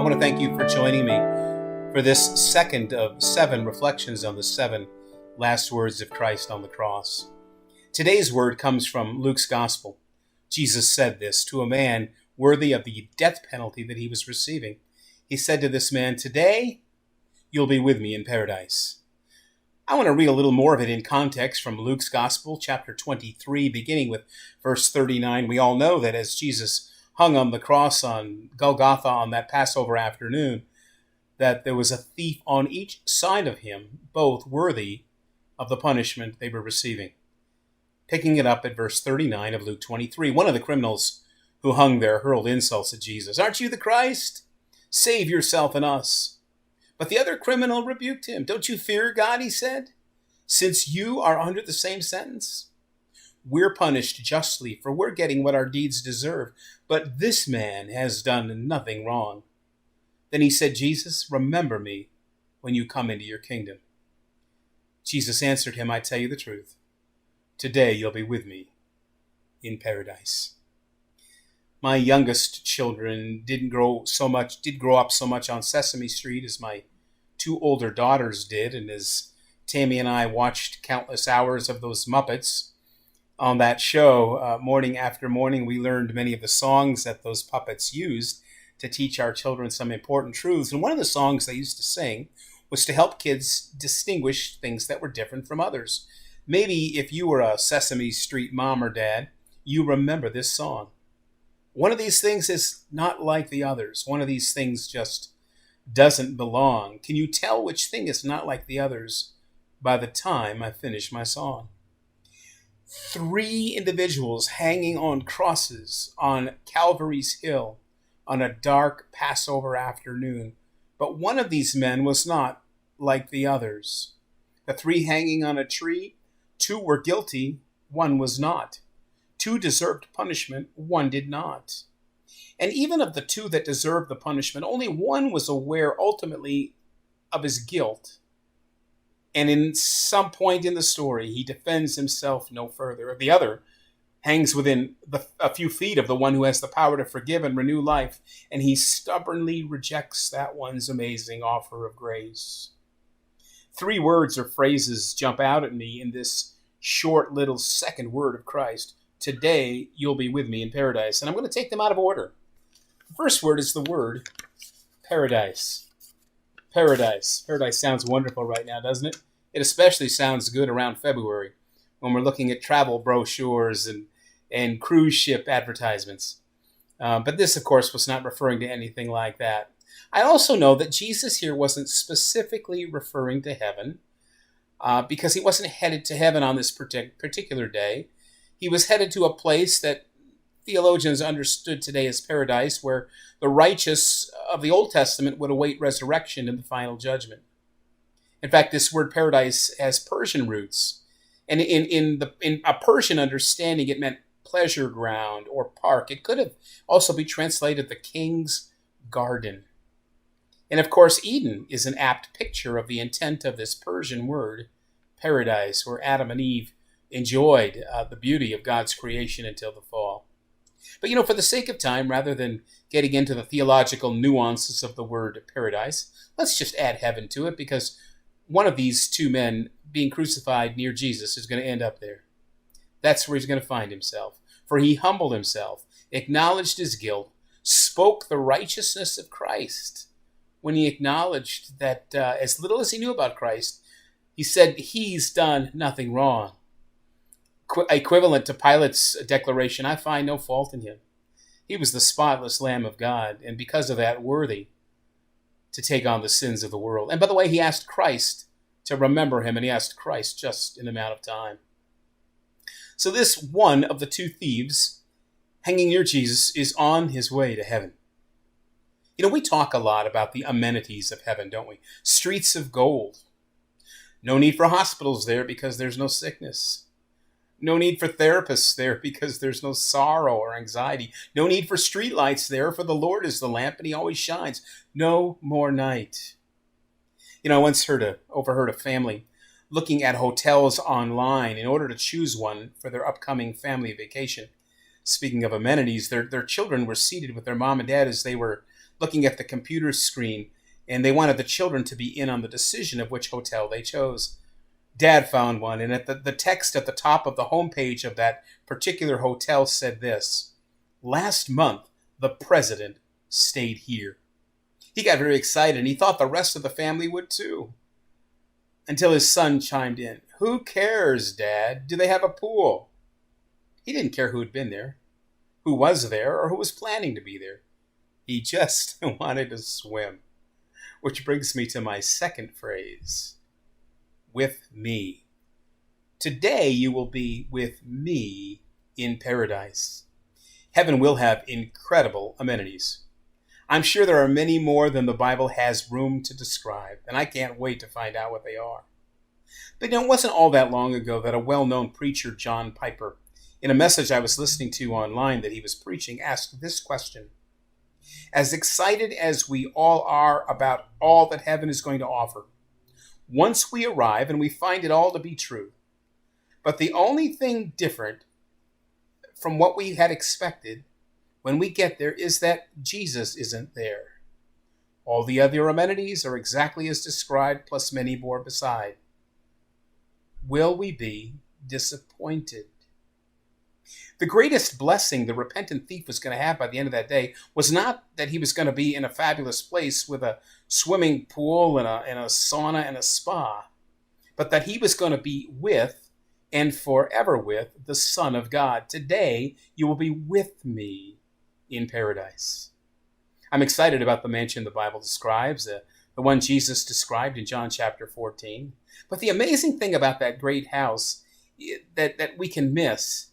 want to thank you for joining me for this second of 7 reflections on the 7 last words of Christ on the cross. Today's word comes from Luke's Gospel. Jesus said this to a man worthy of the death penalty that he was receiving. He said to this man, "Today you'll be with me in paradise." I want to read a little more of it in context from Luke's Gospel, chapter 23, beginning with verse 39. We all know that as Jesus hung on the cross on Golgotha on that Passover afternoon, that there was a thief on each side of him, both worthy of the punishment they were receiving. Picking it up at verse 39 of Luke 23, one of the criminals who hung there hurled insults at Jesus. "Aren't you the Christ? Save yourself and us." But the other criminal rebuked him. "Don't you fear God," he said, "since you are under the same sentence? We're punished justly, for we're getting what our deeds deserve. But this man has done nothing wrong." Then he said, "Jesus, remember me when you come into your kingdom." Jesus answered him, "I tell you the truth. Today you'll be with me in paradise." My youngest children did grow up so much on Sesame Street as my 2 older daughters did, and as Tammy and I watched countless hours of those Muppets on that show, morning after morning, we learned many of the songs that those puppets used to teach our children some important truths. And one of the songs they used to sing was to help kids distinguish things that were different from others. Maybe if you were a Sesame Street mom or dad, you remember this song. One of these things is not like the others. One of these things just doesn't belong. Can you tell which thing is not like the others by the time I finish my song? 3 individuals hanging on crosses on Calvary's Hill on a dark Passover afternoon. But one of these men was not like the others. The 3 hanging on a tree, 2 were guilty, 1 was not. 2 deserved punishment, 1 did not. And even of the 2 that deserved the punishment, only 1 was aware ultimately of his guilt. And in some point in the story, he defends himself no further. The other hangs within a few feet of the one who has the power to forgive and renew life, and he stubbornly rejects that one's amazing offer of grace. 3 words or phrases jump out at me in this short little second word of Christ. Today, you'll be with me in paradise. And I'm going to take them out of order. The first word is the word paradise. Paradise. Paradise sounds wonderful right now, doesn't it? It especially sounds good around February when we're looking at travel brochures and cruise ship advertisements. But this, of course, was not referring to anything like that. I also know that Jesus here wasn't specifically referring to heaven because he wasn't headed to heaven on this particular day. He was headed to a place that theologians understood today as paradise, where the righteous of the Old Testament would await resurrection in the final judgment. In fact, this word paradise has Persian roots. And in a Persian understanding, it meant pleasure ground or park. It could have also be translated the king's garden. And of course, Eden is an apt picture of the intent of this Persian word, paradise, where Adam and Eve enjoyed the beauty of God's creation until the fall. But for the sake of time, rather than getting into the theological nuances of the word paradise, let's just add heaven to it, because one of these 2 men being crucified near Jesus is going to end up there. That's where he's going to find himself. For he humbled himself, acknowledged his guilt, spoke the righteousness of Christ. When he acknowledged that as little as he knew about Christ, he said he's done nothing wrong. Equivalent to Pilate's declaration, "I find no fault in him." He was the spotless Lamb of God, and because of that, worthy to take on the sins of the world. And by the way, he asked Christ to remember him, and he asked Christ just in a amount of time. So this one of the 2 thieves hanging near Jesus is on his way to heaven. We talk a lot about the amenities of heaven, don't we? Streets of gold. No need for hospitals there because there's no sickness. No need for therapists there because there's no sorrow or anxiety. No need for streetlights there, for the Lord is the lamp and he always shines. No more night. I once overheard a family looking at hotels online in order to choose one for their upcoming family vacation. Speaking of amenities, their children were seated with their mom and dad as they were looking at the computer screen, and they wanted the children to be in on the decision of which hotel they chose. Dad found one, and the text at the top of the homepage of that particular hotel said this: "Last month, the president stayed here." He got very excited, and he thought the rest of the family would too. Until his son chimed in. "Who cares, Dad? Do they have a pool?" He didn't care who had been there, who was there, or who was planning to be there. He just wanted to swim. Which brings me to my second phrase. With me. Today you will be with me in paradise. Heaven will have incredible amenities. I'm sure there are many more than the Bible has room to describe, and I can't wait to find out what they are. But it wasn't all that long ago that a well-known preacher, John Piper, in a message I was listening to online that he was preaching, asked this question: as excited as we all are about all that heaven is going to offer, once we arrive and we find it all to be true, but the only thing different from what we had expected when we get there is that Jesus isn't there. All the other amenities are exactly as described, plus many more beside. Will we be disappointed? The greatest blessing the repentant thief was going to have by the end of that day was not that he was going to be in a fabulous place with a swimming pool and a sauna and a spa, but that he was going to be with and forever with the Son of God. Today, you will be with me in paradise. I'm excited about the mansion the Bible describes, the one Jesus described in John chapter 14. But the amazing thing about that great house that we can miss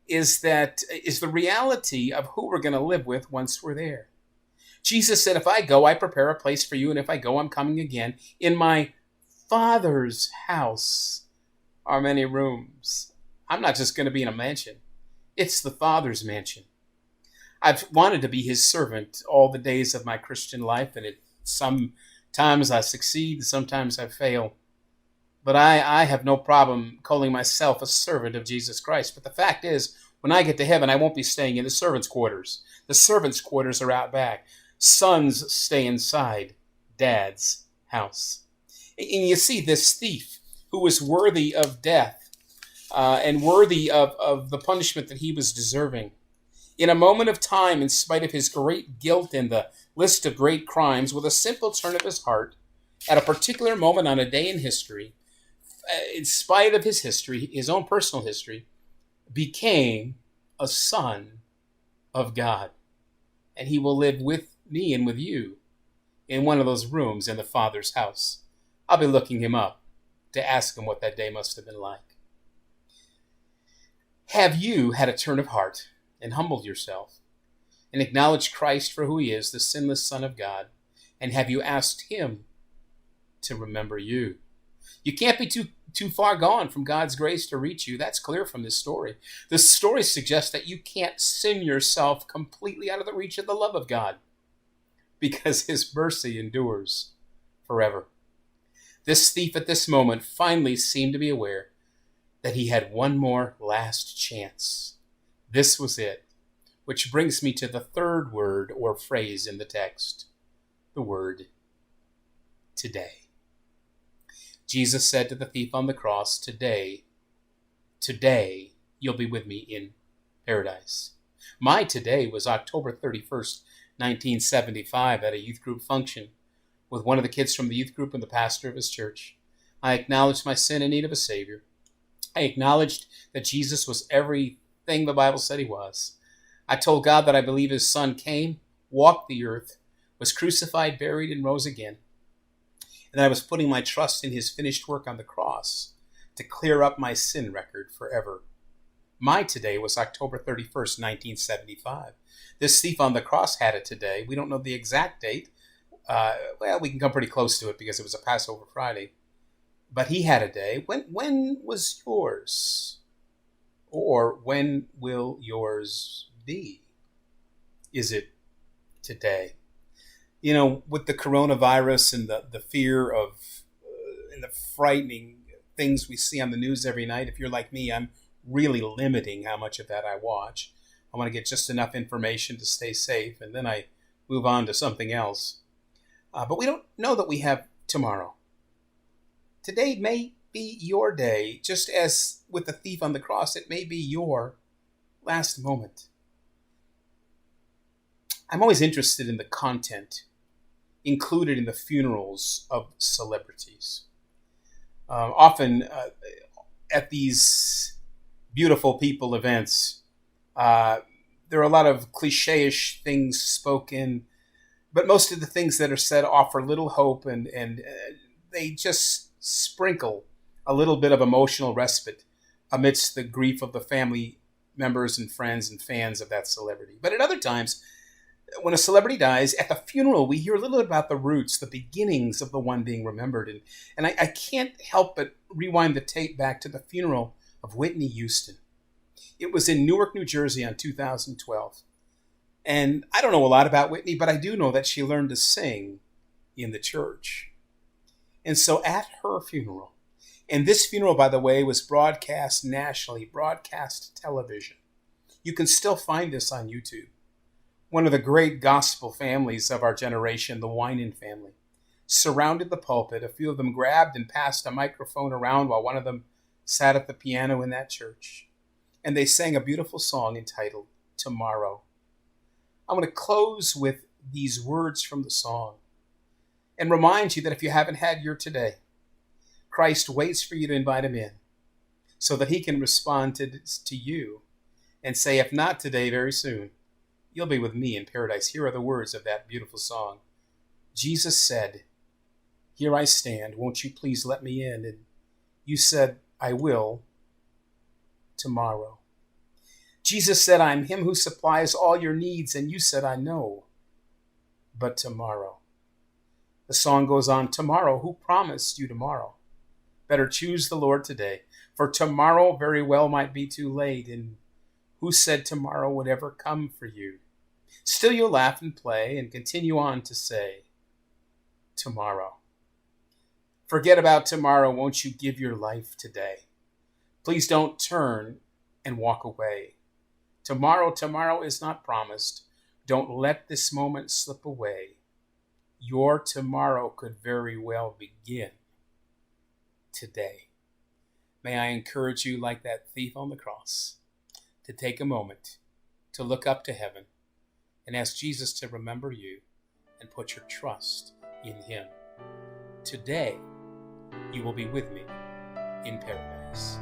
is the reality of who we're going to live with once we're there. Jesus said, "If I go, I prepare a place for you, and if I go, I'm coming again. In my Father's house are many rooms." I'm not just going to be in a mansion. It's the Father's mansion. I've wanted to be his servant all the days of my Christian life, and sometimes I succeed, sometimes I fail. But I have no problem calling myself a servant of Jesus Christ. But the fact is, when I get to heaven, I won't be staying in the servants' quarters. The servants' quarters are out back. Sons stay inside Dad's house. And you see, this thief who was worthy of death and worthy of the punishment that he was deserving, in a moment of time, in spite of his great guilt and the list of great crimes, with a simple turn of his heart, at a particular moment on a day in history, in spite of his history, his own personal history, became a son of God. And he will live with me and with you in one of those rooms in the Father's house. I'll be looking him up to ask him what that day must have been like. Have you had a turn of heart and humbled yourself and acknowledged Christ for who he is, the sinless Son of God? And have you asked him to remember you? You can't be too far gone from God's grace to reach you. That's clear from this story. This story suggests that you can't sin yourself completely out of the reach of the love of God, because his mercy endures forever. This thief at this moment finally seemed to be aware that he had one more last chance. This was it, which brings me to the third word or phrase in the text, the word today. Jesus said to the thief on the cross, today you'll be with me in paradise. My today was October 31st, 1975, at a youth group function with one of the kids from the youth group and the pastor of his church. I acknowledged my sin in need of a Savior. I acknowledged that Jesus was everything the Bible said he was. I told God that I believe his Son came, walked the earth, was crucified, buried, and rose again. And I was putting my trust in his finished work on the cross to clear up my sin record forever. My today was October 31st, 1975. This thief on the cross had it today. We don't know the exact date. We can come pretty close to it because it was a Passover Friday. But he had a day. When was yours? Or when will yours be? Is it today? You know, with the coronavirus and the fear of and the frightening things we see on the news every night, if you're like me, I'm really limiting how much of that I watch. I want to get just enough information to stay safe, and then I move on to something else. But we don't know that we have tomorrow. Today may be your day, just as with the thief on the cross, it may be your last moment. I'm always interested in the content included in the funerals of celebrities. Often at these beautiful people events, there are a lot of cliche-ish things spoken, but most of the things that are said offer little hope, and they just sprinkle a little bit of emotional respite amidst the grief of the family members and friends and fans of that celebrity. But at other times, when a celebrity dies, at the funeral, we hear a little bit about the roots, the beginnings of the one being remembered. And I can't help but rewind the tape back to the funeral of Whitney Houston. It was in Newark, New Jersey on 2012. And I don't know a lot about Whitney, but I do know that she learned to sing in the church. And so at her funeral, and this funeral, by the way, was broadcast nationally, broadcast television. You can still find this on YouTube. One of the great gospel families of our generation, the Winan family, surrounded the pulpit. A few of them grabbed and passed a microphone around while one of them sat at the piano in that church. And they sang a beautiful song entitled Tomorrow. I'm going to close with these words from the song and remind you that if you haven't had your today, Christ waits for you to invite him in so that he can respond to you and say, if not today, very soon, you'll be with me in paradise. Here are the words of that beautiful song. Jesus said, here I stand. Won't you please let me in? And you said, I will tomorrow. Jesus said, I'm him who supplies all your needs. And you said, I know, but tomorrow. The song goes on, tomorrow, who promised you tomorrow? Better choose the Lord today, for tomorrow very well might be too late. And who said tomorrow would ever come for you? Still you'll laugh and play and continue on to say, tomorrow. Forget about tomorrow. Won't you give your life today? Please don't turn and walk away. Tomorrow is not promised. Don't let this moment slip away. Your tomorrow could very well begin today. May I encourage you, like that thief on the cross, to take a moment to look up to heaven and ask Jesus to remember you and put your trust in him. Today, you will be with me in paradise.